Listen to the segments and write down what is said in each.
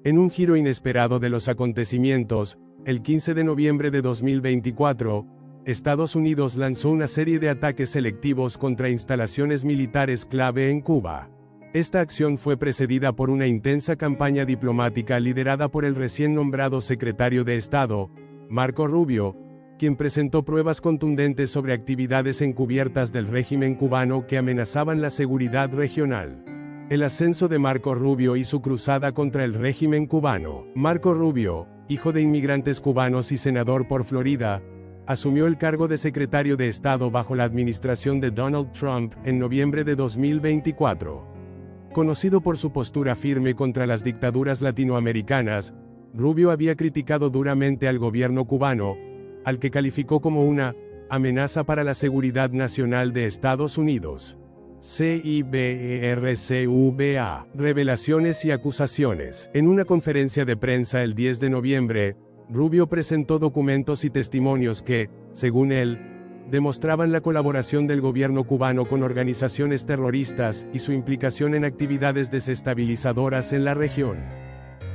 En un giro inesperado de los acontecimientos, el 15 de noviembre de 2024, Estados Unidos lanzó una serie de ataques selectivos contra instalaciones militares clave en Cuba. Esta acción fue precedida por una intensa campaña diplomática liderada por el recién nombrado secretario de Estado, Marco Rubio, quien presentó pruebas contundentes sobre actividades encubiertas del régimen cubano que amenazaban la seguridad regional. El ascenso de Marco Rubio y su cruzada contra el régimen cubano. Marco Rubio, hijo de inmigrantes cubanos y senador por Florida, asumió el cargo de secretario de Estado bajo la administración de Donald Trump en noviembre de 2024. Conocido por su postura firme contra las dictaduras latinoamericanas, Rubio había criticado duramente al gobierno cubano, al que calificó como una amenaza para la seguridad nacional de Estados Unidos. CIBERCUBA. Revelaciones y acusaciones. En una conferencia de prensa el 10 de noviembre, Rubio presentó documentos y testimonios que, según él, demostraban la colaboración del gobierno cubano con organizaciones terroristas y su implicación en actividades desestabilizadoras en la región.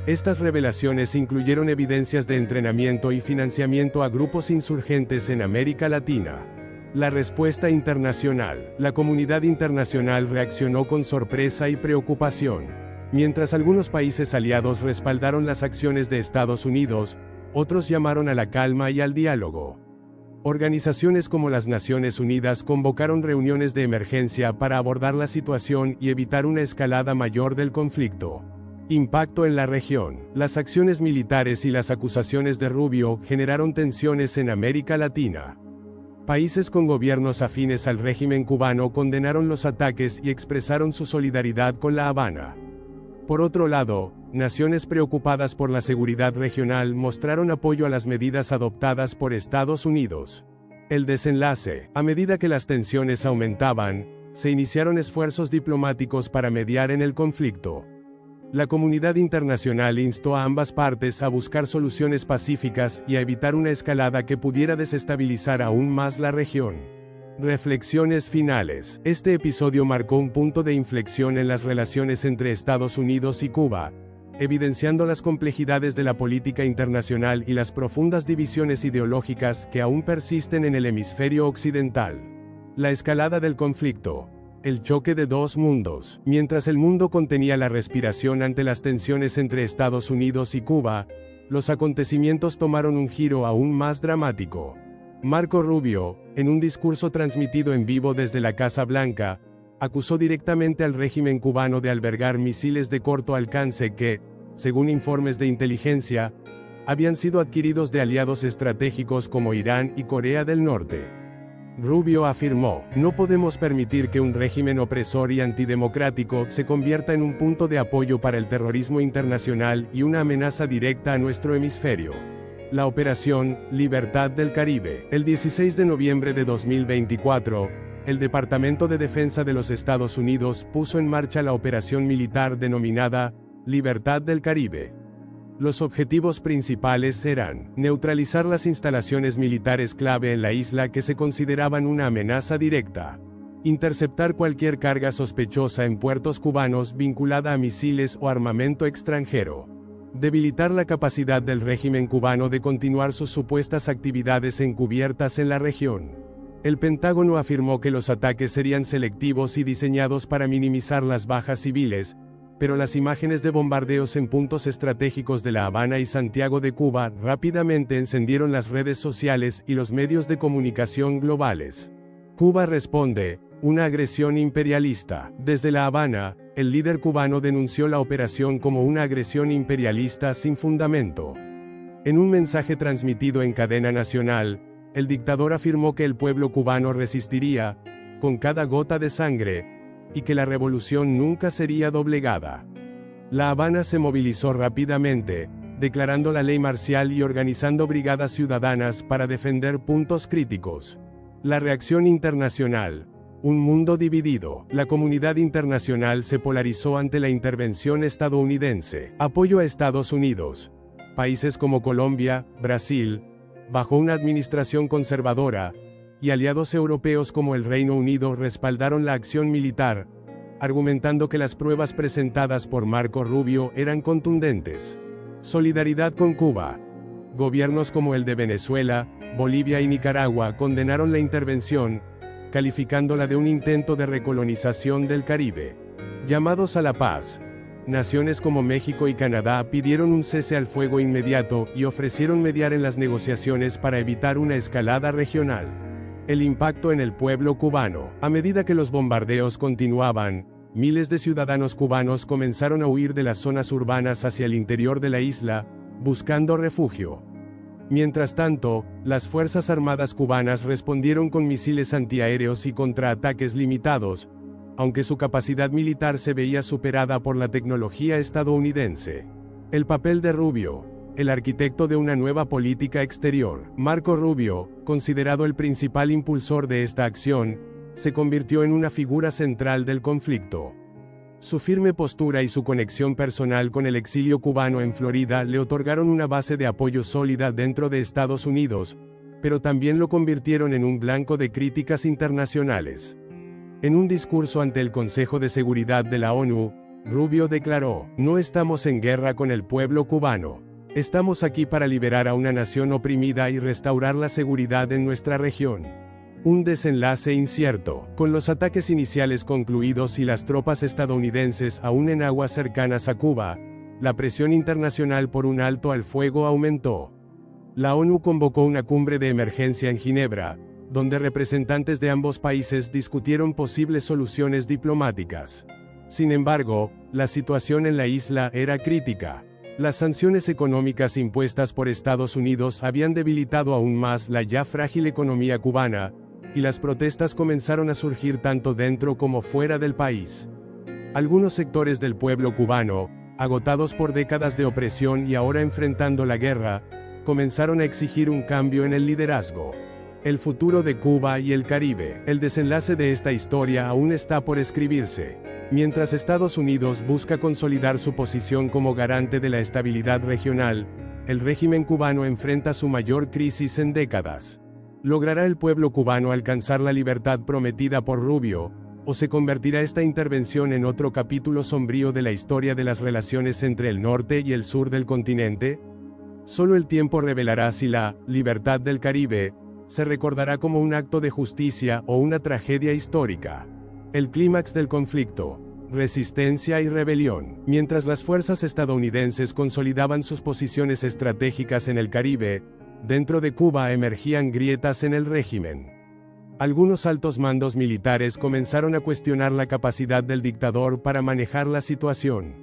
Estas revelaciones incluyeron evidencias de entrenamiento y financiamiento a grupos insurgentes en América Latina. La respuesta internacional. La comunidad internacional reaccionó con sorpresa y preocupación. Mientras algunos países aliados respaldaron las acciones de Estados Unidos, otros llamaron a la calma y al diálogo. Organizaciones como las Naciones Unidas convocaron reuniones de emergencia para abordar la situación y evitar una escalada mayor del conflicto. Impacto en la región. Las acciones militares y las acusaciones de Rubio generaron tensiones en América Latina. Países con gobiernos afines al régimen cubano condenaron los ataques y expresaron su solidaridad con La Habana. Por otro lado, naciones preocupadas por la seguridad regional mostraron apoyo a las medidas adoptadas por Estados Unidos. El desenlace. A medida que las tensiones aumentaban, se iniciaron esfuerzos diplomáticos para mediar en el conflicto. La comunidad internacional instó a ambas partes a buscar soluciones pacíficas y a evitar una escalada que pudiera desestabilizar aún más la región. Reflexiones finales. Este episodio marcó un punto de inflexión en las relaciones entre Estados Unidos y Cuba, evidenciando las complejidades de la política internacional y las profundas divisiones ideológicas que aún persisten en el hemisferio occidental. La escalada del conflicto. El choque de dos mundos. Mientras el mundo contenía la respiración ante las tensiones entre Estados Unidos y Cuba, los acontecimientos tomaron un giro aún más dramático. Marco Rubio, en un discurso transmitido en vivo desde la Casa Blanca, acusó directamente al régimen cubano de albergar misiles de corto alcance que, según informes de inteligencia, habían sido adquiridos de aliados estratégicos como Irán y Corea del Norte. Rubio afirmó: "No podemos permitir que un régimen opresor y antidemocrático se convierta en un punto de apoyo para el terrorismo internacional y una amenaza directa a nuestro hemisferio". La Operación Libertad del Caribe. El 16 de noviembre de 2024, el Departamento de Defensa de los Estados Unidos puso en marcha la operación militar denominada Libertad del Caribe. Los objetivos principales eran neutralizar las instalaciones militares clave en la isla que se consideraban una amenaza directa, interceptar cualquier carga sospechosa en puertos cubanos vinculada a misiles o armamento extranjero, debilitar la capacidad del régimen cubano de continuar sus supuestas actividades encubiertas en la región. El Pentágono afirmó que los ataques serían selectivos y diseñados para minimizar las bajas civiles, pero las imágenes de bombardeos en puntos estratégicos de La Habana y Santiago de Cuba rápidamente encendieron las redes sociales y los medios de comunicación globales. Cuba responde: una agresión imperialista. Desde La Habana, el líder cubano denunció la operación como una agresión imperialista sin fundamento. En un mensaje transmitido en cadena nacional, el dictador afirmó que el pueblo cubano resistiría, con cada gota de sangre, y que la revolución nunca sería doblegada. La Habana se movilizó rápidamente, declarando la ley marcial y organizando brigadas ciudadanas para defender puntos críticos. La reacción internacional. Un mundo dividido. La comunidad internacional se polarizó ante la intervención estadounidense. Apoyo a Estados Unidos. Países como Colombia, Brasil, bajo una administración conservadora, y aliados europeos como el Reino Unido respaldaron la acción militar, argumentando que las pruebas presentadas por Marco Rubio eran contundentes. Solidaridad con Cuba. Gobiernos como el de Venezuela, Bolivia y Nicaragua condenaron la intervención, calificándola de un intento de recolonización del Caribe. Llamados a la paz. Naciones como México y Canadá pidieron un cese al fuego inmediato y ofrecieron mediar en las negociaciones para evitar una escalada regional. El impacto en el pueblo cubano. A medida que los bombardeos continuaban, miles de ciudadanos cubanos comenzaron a huir de las zonas urbanas hacia el interior de la isla, buscando refugio. Mientras tanto, las Fuerzas Armadas cubanas respondieron con misiles antiaéreos y contraataques limitados, aunque su capacidad militar se veía superada por la tecnología estadounidense. El papel de Rubio, el arquitecto de una nueva política exterior. Marco Rubio, considerado el principal impulsor de esta acción, se convirtió en una figura central del conflicto. Su firme postura y su conexión personal con el exilio cubano en Florida le otorgaron una base de apoyo sólida dentro de Estados Unidos, pero también lo convirtieron en un blanco de críticas internacionales. En un discurso ante el Consejo de Seguridad de la ONU, Rubio declaró: "No estamos en guerra con el pueblo cubano. Estamos aquí para liberar a una nación oprimida y restaurar la seguridad en nuestra región". Un desenlace incierto. Con los ataques iniciales concluidos y las tropas estadounidenses aún en aguas cercanas a Cuba, la presión internacional por un alto al fuego aumentó. La ONU convocó una cumbre de emergencia en Ginebra, donde representantes de ambos países discutieron posibles soluciones diplomáticas. Sin embargo, la situación en la isla era crítica. Las sanciones económicas impuestas por Estados Unidos habían debilitado aún más la ya frágil economía cubana, y las protestas comenzaron a surgir tanto dentro como fuera del país. Algunos sectores del pueblo cubano, agotados por décadas de opresión y ahora enfrentando la guerra, comenzaron a exigir un cambio en el liderazgo. El futuro de Cuba y el Caribe. El desenlace de esta historia aún está por escribirse. Mientras Estados Unidos busca consolidar su posición como garante de la estabilidad regional, el régimen cubano enfrenta su mayor crisis en décadas. ¿Logrará el pueblo cubano alcanzar la libertad prometida por Rubio, o se convertirá esta intervención en otro capítulo sombrío de la historia de las relaciones entre el norte y el sur del continente? Solo el tiempo revelará si la libertad del Caribe se recordará como un acto de justicia o una tragedia histórica. El clímax del conflicto. Resistencia y rebelión. Mientras las fuerzas estadounidenses consolidaban sus posiciones estratégicas en el Caribe, dentro de Cuba emergían grietas en el régimen. Algunos altos mandos militares comenzaron a cuestionar la capacidad del dictador para manejar la situación.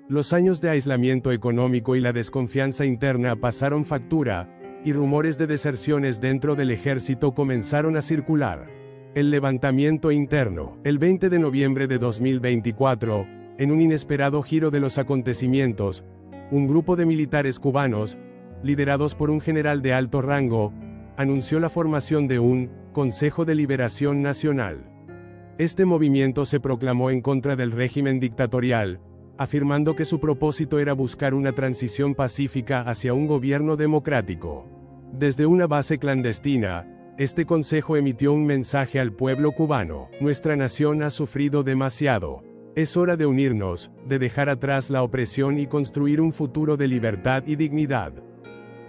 Los años de aislamiento económico y la desconfianza interna pasaron factura, y rumores de deserciones dentro del ejército comenzaron a circular. El levantamiento interno. El 20 de noviembre de 2024, en un inesperado giro de los acontecimientos, un grupo de militares cubanos, liderados por un general de alto rango, anunció la formación de un Consejo de Liberación Nacional. Este movimiento se proclamó en contra del régimen dictatorial, afirmando que su propósito era buscar una transición pacífica hacia un gobierno democrático. Desde una base clandestina, este consejo emitió un mensaje al pueblo cubano: "Nuestra nación ha sufrido demasiado. Es hora de unirnos, de dejar atrás la opresión y construir un futuro de libertad y dignidad.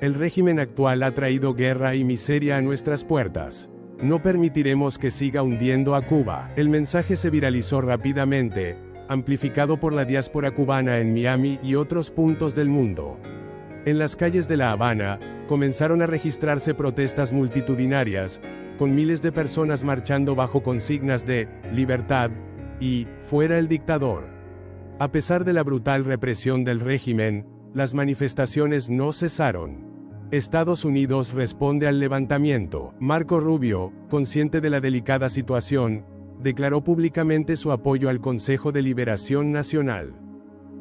El régimen actual ha traído guerra y miseria a nuestras puertas. No permitiremos que siga hundiendo a Cuba". El mensaje se viralizó rápidamente, amplificado por la diáspora cubana en Miami y otros puntos del mundo. En las calles de La Habana, comenzaron a registrarse protestas multitudinarias, con miles de personas marchando bajo consignas de "libertad" y "fuera el dictador". A pesar de la brutal represión del régimen, las manifestaciones no cesaron. Estados Unidos responde al levantamiento. Marco Rubio, consciente de la delicada situación, declaró públicamente su apoyo al Consejo de Liberación Nacional.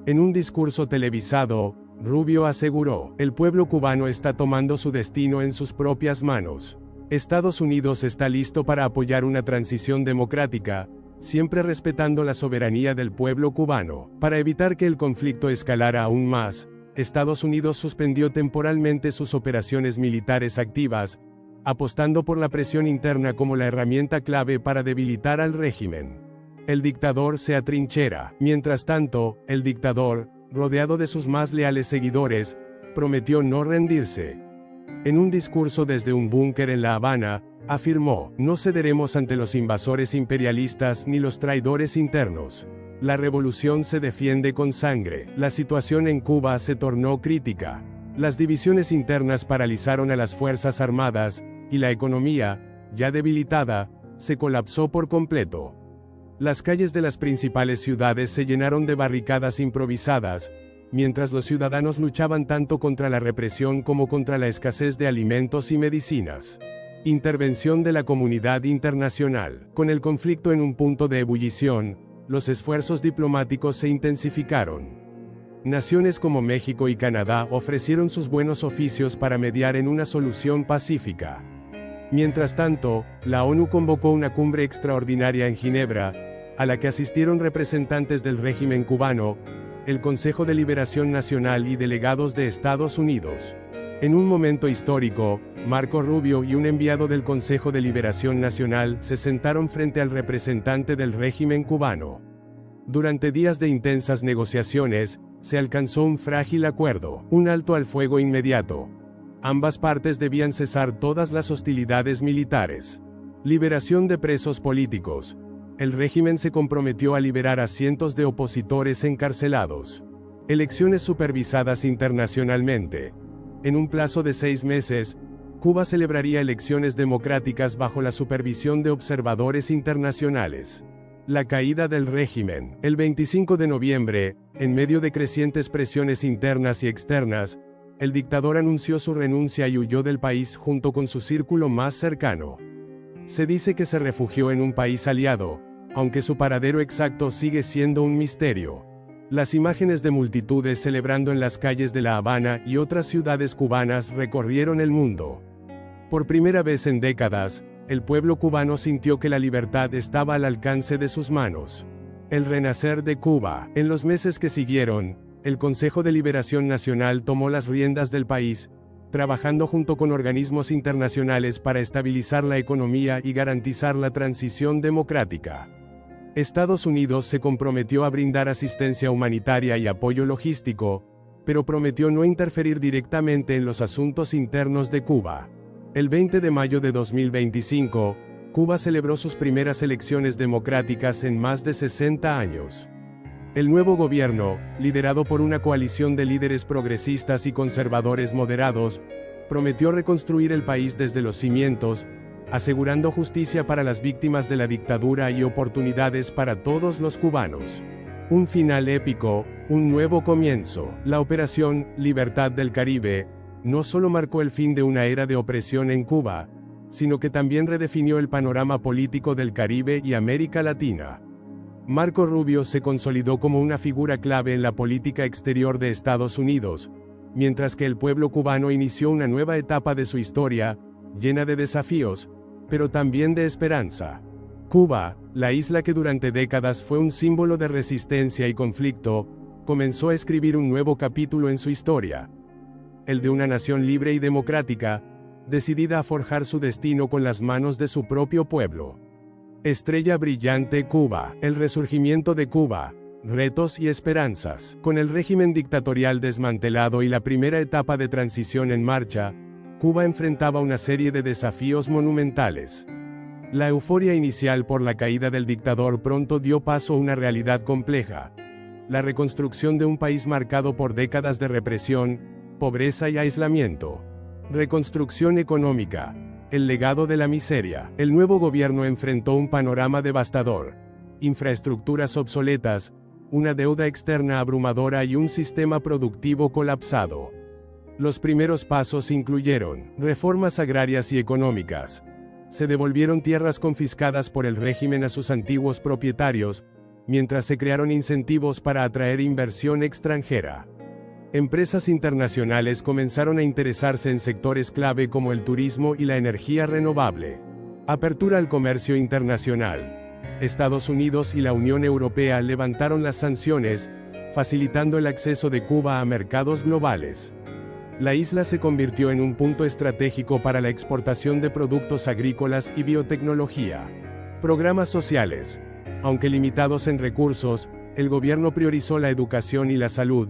En un discurso televisado, Rubio aseguró: "El pueblo cubano está tomando su destino en sus propias manos. Estados Unidos está listo para apoyar una transición democrática, siempre respetando la soberanía del pueblo cubano". Para evitar que el conflicto escalara aún más, Estados Unidos suspendió temporalmente sus operaciones militares activas, apostando por la presión interna como la herramienta clave para debilitar al régimen. El dictador se atrinchera. Mientras tanto, el dictador, rodeado de sus más leales seguidores, prometió no rendirse. En un discurso desde un búnker en La Habana, afirmó: "No cederemos ante los invasores imperialistas ni los traidores internos. La revolución se defiende con sangre". La situación en Cuba se tornó crítica. Las divisiones internas paralizaron a las Fuerzas Armadas, y la economía, ya debilitada, se colapsó por completo. Las calles de las principales ciudades se llenaron de barricadas improvisadas, mientras los ciudadanos luchaban tanto contra la represión como contra la escasez de alimentos y medicinas. Intervención de la comunidad internacional. Con el conflicto en un punto de ebullición, los esfuerzos diplomáticos se intensificaron. Naciones como México y Canadá ofrecieron sus buenos oficios para mediar en una solución pacífica. Mientras tanto, la ONU convocó una cumbre extraordinaria en Ginebra, a la que asistieron representantes del régimen cubano, el Consejo de Liberación Nacional y delegados de Estados Unidos. En un momento histórico, Marco Rubio y un enviado del Consejo de Liberación Nacional se sentaron frente al representante del régimen cubano. Durante días de intensas negociaciones, se alcanzó un frágil acuerdo, un alto al fuego inmediato. Ambas partes debían cesar todas las hostilidades militares. Liberación de presos políticos. El régimen se comprometió a liberar a cientos de opositores encarcelados. Elecciones supervisadas internacionalmente. En un plazo de 6 meses, Cuba celebraría elecciones democráticas bajo la supervisión de observadores internacionales. La caída del régimen. El 25 de noviembre, en medio de crecientes presiones internas y externas, el dictador anunció su renuncia y huyó del país junto con su círculo más cercano. Se dice que se refugió en un país aliado, aunque su paradero exacto sigue siendo un misterio. Las imágenes de multitudes celebrando en las calles de La Habana y otras ciudades cubanas recorrieron el mundo. Por primera vez en décadas, el pueblo cubano sintió que la libertad estaba al alcance de sus manos. El renacer de Cuba. En los meses que siguieron, el Consejo de Liberación Nacional tomó las riendas del país, trabajando junto con organismos internacionales para estabilizar la economía y garantizar la transición democrática. Estados Unidos se comprometió a brindar asistencia humanitaria y apoyo logístico, pero prometió no interferir directamente en los asuntos internos de Cuba. El 20 de mayo de 2025, Cuba celebró sus primeras elecciones democráticas en más de 60 años. El nuevo gobierno, liderado por una coalición de líderes progresistas y conservadores moderados, prometió reconstruir el país desde los cimientos, asegurando justicia para las víctimas de la dictadura y oportunidades para todos los cubanos. Un final épico, un nuevo comienzo. La Operación Libertad del Caribe no solo marcó el fin de una era de opresión en Cuba, sino que también redefinió el panorama político del Caribe y América Latina. Marco Rubio se consolidó como una figura clave en la política exterior de Estados Unidos, mientras que el pueblo cubano inició una nueva etapa de su historia, llena de desafíos, pero también de esperanza. Cuba, la isla que durante décadas fue un símbolo de resistencia y conflicto, comenzó a escribir un nuevo capítulo en su historia. El de una nación libre y democrática, decidida a forjar su destino con las manos de su propio pueblo. Estrella brillante Cuba. El resurgimiento de Cuba. Retos y esperanzas. Con el régimen dictatorial desmantelado y la primera etapa de transición en marcha, Cuba enfrentaba una serie de desafíos monumentales. La euforia inicial por la caída del dictador pronto dio paso a una realidad compleja. La reconstrucción de un país marcado por décadas de represión, pobreza y aislamiento. Reconstrucción económica. El legado de la miseria. El nuevo gobierno enfrentó un panorama devastador. Infraestructuras obsoletas, una deuda externa abrumadora y un sistema productivo colapsado. Los primeros pasos incluyeron reformas agrarias y económicas. Se devolvieron tierras confiscadas por el régimen a sus antiguos propietarios, mientras se crearon incentivos para atraer inversión extranjera. Empresas internacionales comenzaron a interesarse en sectores clave como el turismo y la energía renovable. Apertura al comercio internacional. Estados Unidos y la Unión Europea levantaron las sanciones, facilitando el acceso de Cuba a mercados globales. La isla se convirtió en un punto estratégico para la exportación de productos agrícolas y biotecnología. Programas sociales. Aunque limitados en recursos, el gobierno priorizó la educación y la salud,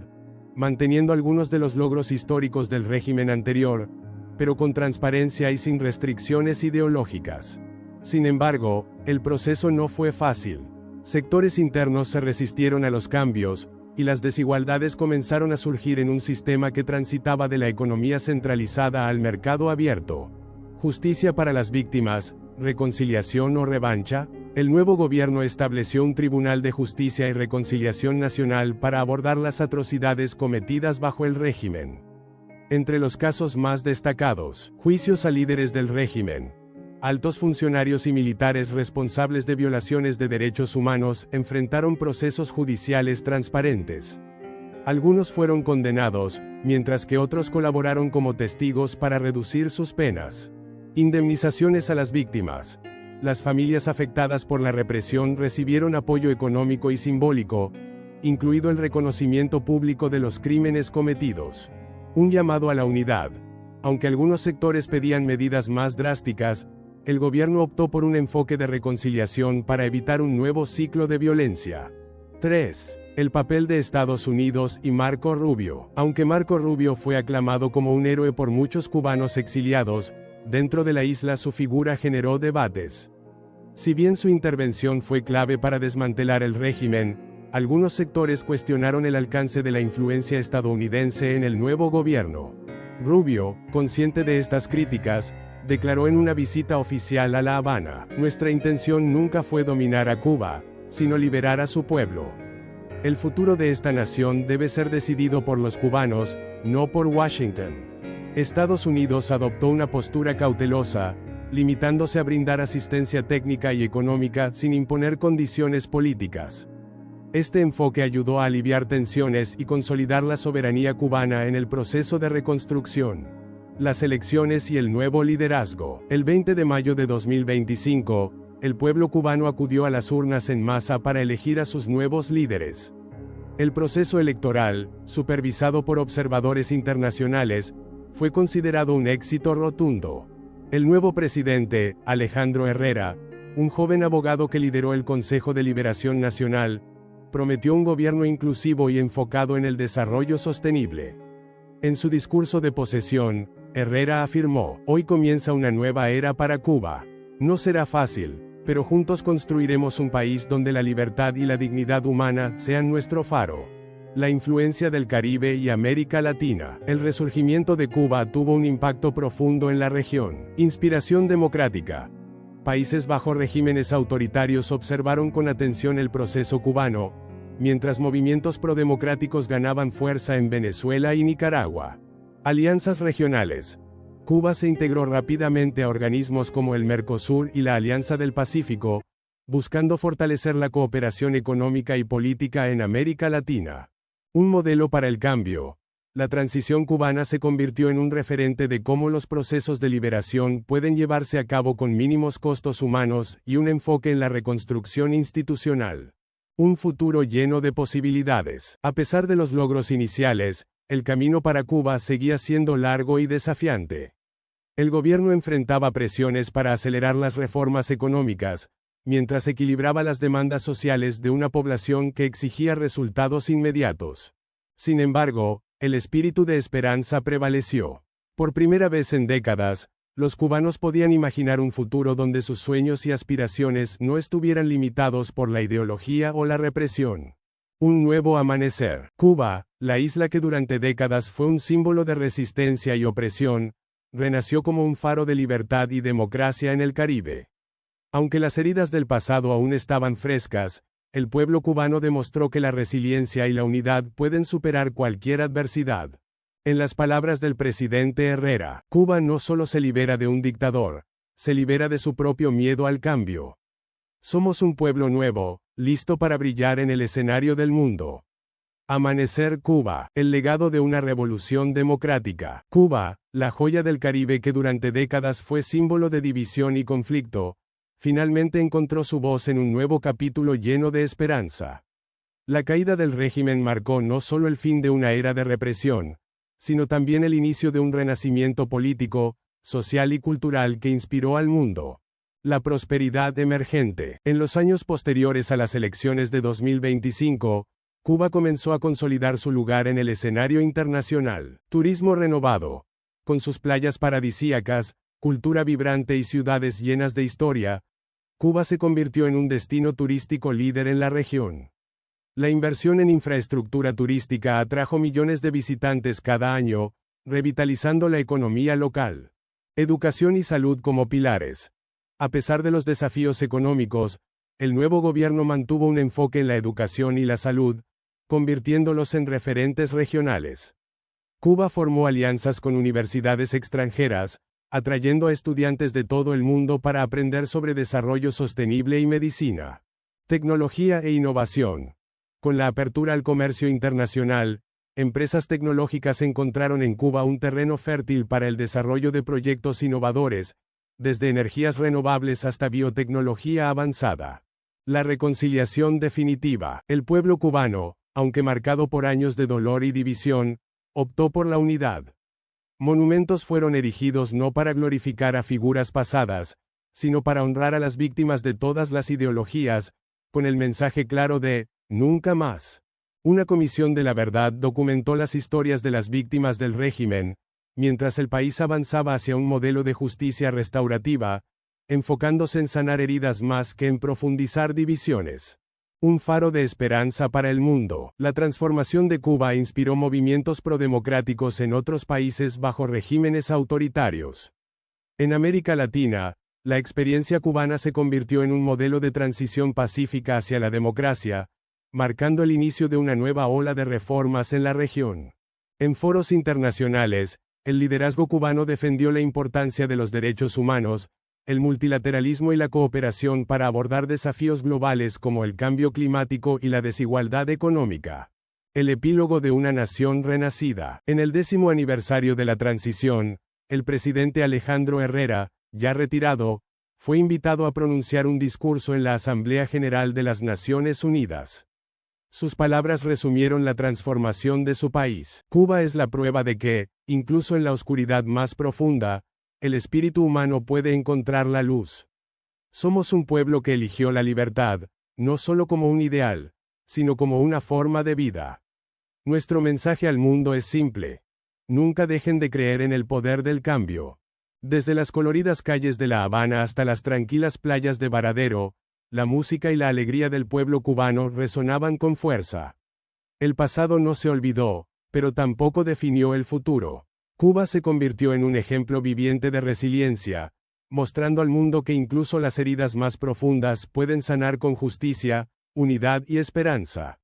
manteniendo algunos de los logros históricos del régimen anterior, pero con transparencia y sin restricciones ideológicas. Sin embargo, el proceso no fue fácil. Sectores internos se resistieron a los cambios, y las desigualdades comenzaron a surgir en un sistema que transitaba de la economía centralizada al mercado abierto. Justicia para las víctimas, reconciliación o revancha. El nuevo gobierno estableció un Tribunal de Justicia y Reconciliación Nacional para abordar las atrocidades cometidas bajo el régimen. Entre los casos más destacados, juicios a líderes del régimen. Altos funcionarios y militares responsables de violaciones de derechos humanos enfrentaron procesos judiciales transparentes. Algunos fueron condenados, mientras que otros colaboraron como testigos para reducir sus penas. Indemnizaciones a las víctimas. Las familias afectadas por la represión recibieron apoyo económico y simbólico, incluido el reconocimiento público de los crímenes cometidos. Un llamado a la unidad. Aunque algunos sectores pedían medidas más drásticas, el gobierno optó por un enfoque de reconciliación para evitar un nuevo ciclo de violencia. 3. El papel de Estados Unidos y Marco Rubio. Aunque Marco Rubio fue aclamado como un héroe por muchos cubanos exiliados, dentro de la isla su figura generó debates. Si bien su intervención fue clave para desmantelar el régimen, algunos sectores cuestionaron el alcance de la influencia estadounidense en el nuevo gobierno. Rubio, consciente de estas críticas, declaró en una visita oficial a La Habana: "Nuestra intención nunca fue dominar a Cuba, sino liberar a su pueblo. El futuro de esta nación debe ser decidido por los cubanos, no por Washington". Estados Unidos adoptó una postura cautelosa, limitándose a brindar asistencia técnica y económica sin imponer condiciones políticas. Este enfoque ayudó a aliviar tensiones y consolidar la soberanía cubana en el proceso de reconstrucción. Las elecciones y el nuevo liderazgo. El 20 de mayo de 2025, el pueblo cubano acudió a las urnas en masa para elegir a sus nuevos líderes. El proceso electoral, supervisado por observadores internacionales, fue considerado un éxito rotundo. El nuevo presidente, Alejandro Herrera, un joven abogado que lideró el Consejo de Liberación Nacional, prometió un gobierno inclusivo y enfocado en el desarrollo sostenible. En su discurso de posesión, Herrera afirmó: "Hoy comienza una nueva era para Cuba. No será fácil, pero juntos construiremos un país donde la libertad y la dignidad humana sean nuestro faro". La influencia del Caribe y América Latina. El resurgimiento de Cuba tuvo un impacto profundo en la región. Inspiración democrática. Países bajo regímenes autoritarios observaron con atención el proceso cubano, mientras movimientos prodemocráticos ganaban fuerza en Venezuela y Nicaragua. Alianzas regionales. Cuba se integró rápidamente a organismos como el Mercosur y la Alianza del Pacífico, buscando fortalecer la cooperación económica y política en América Latina. Un modelo para el cambio. La transición cubana se convirtió en un referente de cómo los procesos de liberación pueden llevarse a cabo con mínimos costos humanos y un enfoque en la reconstrucción institucional. Un futuro lleno de posibilidades. A pesar de los logros iniciales, el camino para Cuba seguía siendo largo y desafiante. El gobierno enfrentaba presiones para acelerar las reformas económicas, mientras equilibraba las demandas sociales de una población que exigía resultados inmediatos. Sin embargo, el espíritu de esperanza prevaleció. Por primera vez en décadas, los cubanos podían imaginar un futuro donde sus sueños y aspiraciones no estuvieran limitados por la ideología o la represión. Un nuevo amanecer. Cuba, la isla que durante décadas fue un símbolo de resistencia y opresión, renació como un faro de libertad y democracia en el Caribe. Aunque las heridas del pasado aún estaban frescas, el pueblo cubano demostró que la resiliencia y la unidad pueden superar cualquier adversidad. En las palabras del presidente Herrera, Cuba no solo se libera de un dictador, se libera de su propio miedo al cambio. Somos un pueblo nuevo, listo para brillar en el escenario del mundo. Amanecer Cuba, el legado de una revolución democrática. Cuba, la joya del Caribe que durante décadas fue símbolo de división y conflicto, finalmente encontró su voz en un nuevo capítulo lleno de esperanza. La caída del régimen marcó no solo el fin de una era de represión, sino también el inicio de un renacimiento político, social y cultural que inspiró al mundo. La prosperidad emergente. En los años posteriores a las elecciones de 2025, Cuba comenzó a consolidar su lugar en el escenario internacional. Turismo renovado. Con sus playas paradisíacas, cultura vibrante y ciudades llenas de historia, Cuba se convirtió en un destino turístico líder en la región. La inversión en infraestructura turística atrajo millones de visitantes cada año, revitalizando la economía local. Educación y salud como pilares. A pesar de los desafíos económicos, el nuevo gobierno mantuvo un enfoque en la educación y la salud, convirtiéndolos en referentes regionales. Cuba formó alianzas con universidades extranjeras, atrayendo a estudiantes de todo el mundo para aprender sobre desarrollo sostenible y medicina. Tecnología e innovación. Con la apertura al comercio internacional, empresas tecnológicas encontraron en Cuba un terreno fértil para el desarrollo de proyectos innovadores, desde energías renovables hasta biotecnología avanzada. La reconciliación definitiva. El pueblo cubano, aunque marcado por años de dolor y división, optó por la unidad. Monumentos fueron erigidos no para glorificar a figuras pasadas, sino para honrar a las víctimas de todas las ideologías, con el mensaje claro de, nunca más. Una comisión de la verdad documentó las historias de las víctimas del régimen, mientras el país avanzaba hacia un modelo de justicia restaurativa, enfocándose en sanar heridas más que en profundizar divisiones. Un faro de esperanza para el mundo. La transformación de Cuba inspiró movimientos prodemocráticos en otros países bajo regímenes autoritarios. En América Latina, la experiencia cubana se convirtió en un modelo de transición pacífica hacia la democracia, marcando el inicio de una nueva ola de reformas en la región. En foros internacionales, el liderazgo cubano defendió la importancia de los derechos humanos, el multilateralismo y la cooperación para abordar desafíos globales como el cambio climático y la desigualdad económica. El epílogo de una nación renacida. En el 10º aniversario de la transición, el presidente Alejandro Herrera, ya retirado, fue invitado a pronunciar un discurso en la Asamblea General de las Naciones Unidas. Sus palabras resumieron la transformación de su país. Cuba es la prueba de que, incluso en la oscuridad más profunda, el espíritu humano puede encontrar la luz. Somos un pueblo que eligió la libertad, no solo como un ideal, sino como una forma de vida. Nuestro mensaje al mundo es simple. Nunca dejen de creer en el poder del cambio. Desde las coloridas calles de La Habana hasta las tranquilas playas de Varadero, la música y la alegría del pueblo cubano resonaban con fuerza. El pasado no se olvidó, pero tampoco definió el futuro. Cuba se convirtió en un ejemplo viviente de resiliencia, mostrando al mundo que incluso las heridas más profundas pueden sanar con justicia, unidad y esperanza.